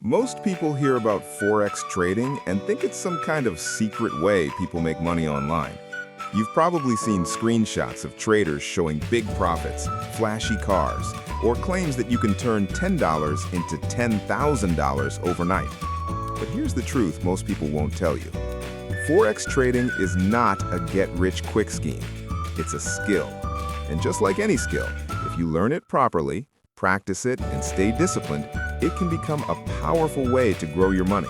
Most people hear about Forex trading and think it's some kind of secret way people make money online. You've probably seen screenshots of traders showing big profits, flashy cars, or claims that you can turn $10 into $10,000 overnight. But here's the truth most people won't tell you. Forex trading is not a get-rich-quick scheme. It's a skill. And just like any skill, if you learn it properly, practice it, and stay disciplined, it can become a powerful way to grow your money.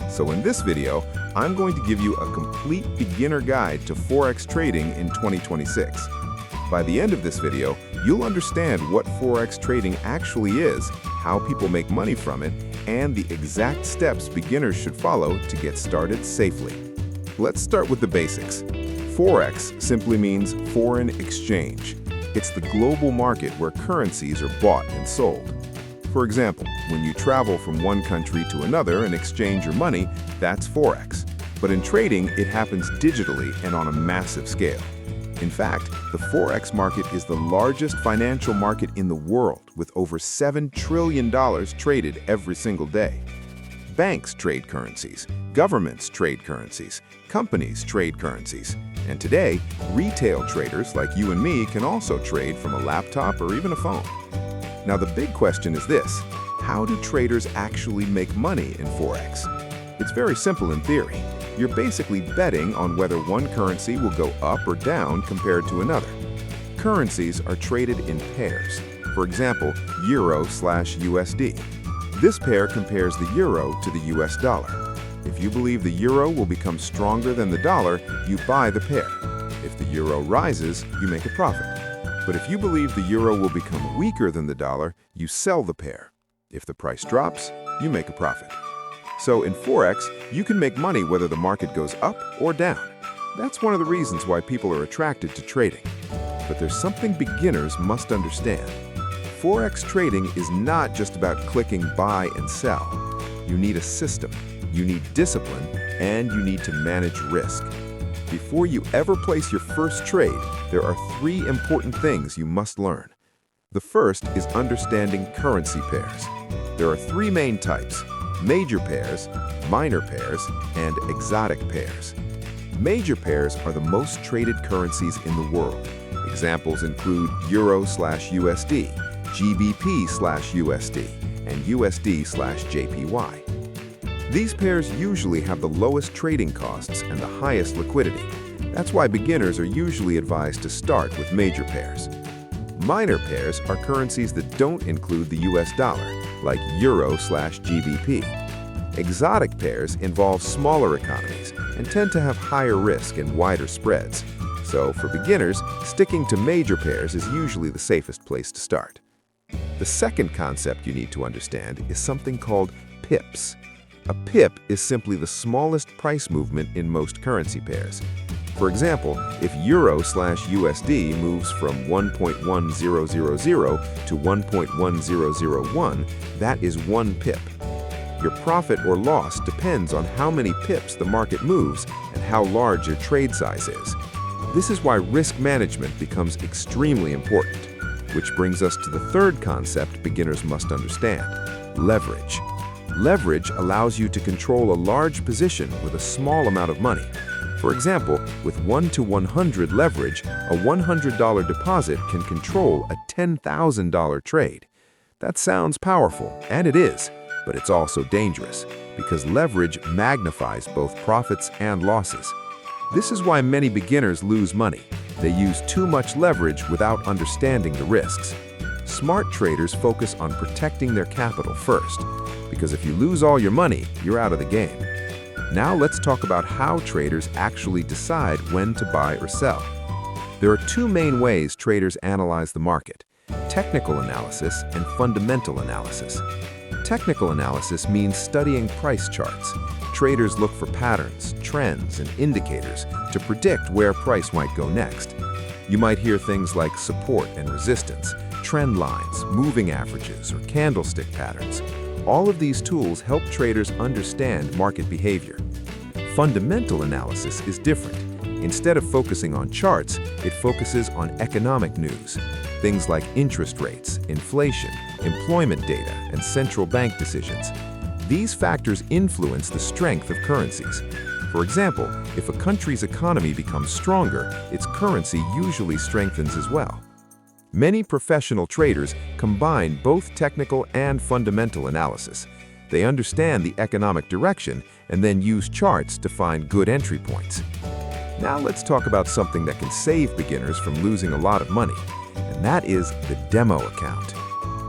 So in this video, I'm going to give you a complete beginner guide to Forex trading in 2026. By the end of this video, you'll understand what Forex trading actually is, how people make money from it, and the exact steps beginners should follow to get started safely. Let's start with the basics. Forex simply means foreign exchange. It's the global market where currencies are bought and sold. For example, when you travel from one country to another and exchange your money, that's Forex. But in trading, it happens digitally and on a massive scale. In fact, the Forex market is the largest financial market in the world, with over $7 trillion traded every single day. Banks trade currencies, governments trade currencies, companies trade currencies, and today, retail traders like you and me can also trade from a laptop or even a phone. Now the big question is this: how do traders actually make money in Forex? It's very simple in theory. You're basically betting on whether one currency will go up or down compared to another. Currencies are traded in pairs. For example, Euro/USD. This pair compares the euro to the US dollar. If you believe the euro will become stronger than the dollar, you buy the pair. If the euro rises, you make a profit. But if you believe the euro will become weaker than the dollar, you sell the pair. If the price drops, you make a profit. So in Forex, you can make money whether the market goes up or down. That's one of the reasons why people are attracted to trading. But there's something beginners must understand. Forex trading is not just about clicking buy and sell. You need a system, you need discipline, and you need to manage risk. Before you ever place your first trade, there are three important things you must learn. The first is understanding currency pairs. There are three main types: major pairs, minor pairs, and exotic pairs. Major pairs are the most traded currencies in the world. Examples include Euro/USD, GBP/USD, and USD/JPY. These pairs usually have the lowest trading costs and the highest liquidity. That's why beginners are usually advised to start with major pairs. Minor pairs are currencies that don't include the US dollar, like Euro/GBP. Exotic pairs involve smaller economies and tend to have higher risk and wider spreads. So for beginners, sticking to major pairs is usually the safest place to start. The second concept you need to understand is something called pips. A pip is simply the smallest price movement in most currency pairs. For example, if Euro/USD moves from 1.1000 to 1.1001, that is one pip. Your profit or loss depends on how many pips the market moves and how large your trade size is. This is why risk management becomes extremely important, which brings us to the third concept beginners must understand: leverage. Leverage allows you to control a large position with a small amount of money. For example, with 1:100 leverage, a $100 deposit can control a $10,000 trade. That sounds powerful, and it is, but it's also dangerous, because leverage magnifies both profits and losses. This is why many beginners lose money. They use too much leverage without understanding the risks. Smart traders focus on protecting their capital first, because if you lose all your money, you're out of the game. Now let's talk about how traders actually decide when to buy or sell. There are two main ways traders analyze the market: technical analysis and fundamental analysis. Technical analysis means studying price charts. Traders look for patterns, trends, and indicators to predict where price might go next. You might hear things like support and resistance, trend lines, moving averages, or candlestick patterns. All of these tools help traders understand market behavior. Fundamental analysis is different. Instead of focusing on charts, it focuses on economic news. Things like interest rates, inflation, employment data, and central bank decisions. These factors influence the strength of currencies. For example, if a country's economy becomes stronger, its currency usually strengthens as well. Many professional traders combine both technical and fundamental analysis. They understand the economic direction and then use charts to find good entry points. Now let's talk about something that can save beginners from losing a lot of money, and that is the demo account.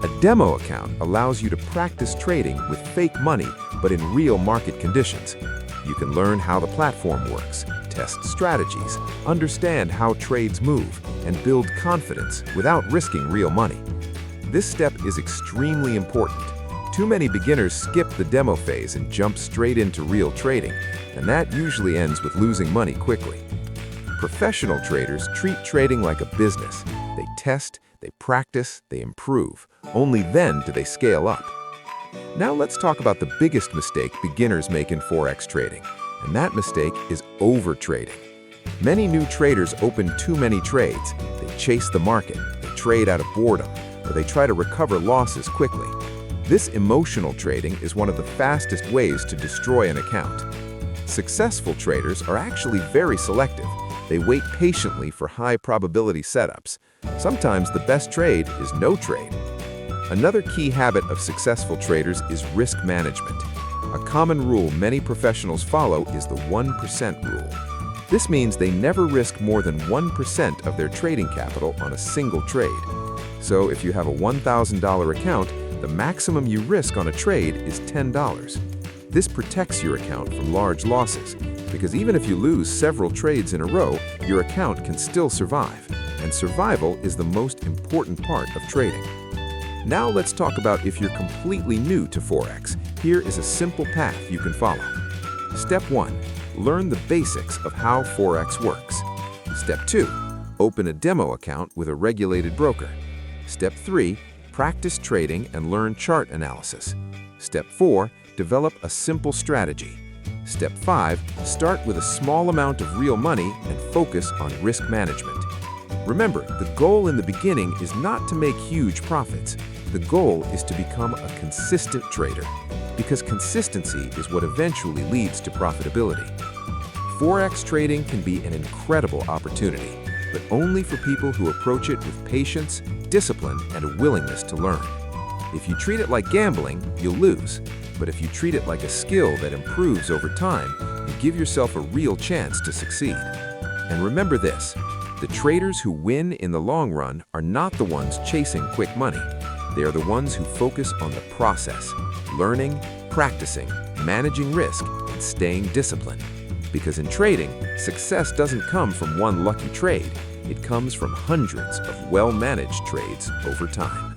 A demo account allows you to practice trading with fake money, but in real market conditions. You can learn how the platform works, test strategies, understand how trades move, and build confidence without risking real money. This step is extremely important. Too many beginners skip the demo phase and jump straight into real trading, and that usually ends with losing money quickly. Professional traders treat trading like a business. They test, they practice, they improve. Only then do they scale up. Now let's talk about the biggest mistake beginners make in Forex trading, and that mistake is over-trading. Many new traders open too many trades. They chase the market, they trade out of boredom, or they try to recover losses quickly. This emotional trading is one of the fastest ways to destroy an account. Successful traders are actually very selective. They wait patiently for high-probability setups. Sometimes the best trade is no trade. Another key habit of successful traders is risk management. A common rule many professionals follow is the 1% rule. This means they never risk more than 1% of their trading capital on a single trade. So if you have a $1,000 account, the maximum you risk on a trade is $10. This protects your account from large losses, because even if you lose several trades in a row, your account can still survive, and survival is the most important part of trading. Now let's talk about if you're completely new to Forex. Here is a simple path you can follow. Step 1. Learn the basics of how Forex works. Step 2. Open a demo account with a regulated broker. Step 3. Practice trading and learn chart analysis. Step 4. Develop a simple strategy. Step 5. Start with a small amount of real money and focus on risk management. Remember, the goal in the beginning is not to make huge profits. The goal is to become a consistent trader, because consistency is what eventually leads to profitability. Forex trading can be an incredible opportunity, but only for people who approach it with patience, discipline, and a willingness to learn. If you treat it like gambling, you'll lose. But if you treat it like a skill that improves over time, you give yourself a real chance to succeed. And remember this, the traders who win in the long run are not the ones chasing quick money. They are the ones who focus on the process, learning, practicing, managing risk, and staying disciplined. Because in trading, success doesn't come from one lucky trade. It comes from hundreds of well-managed trades over time.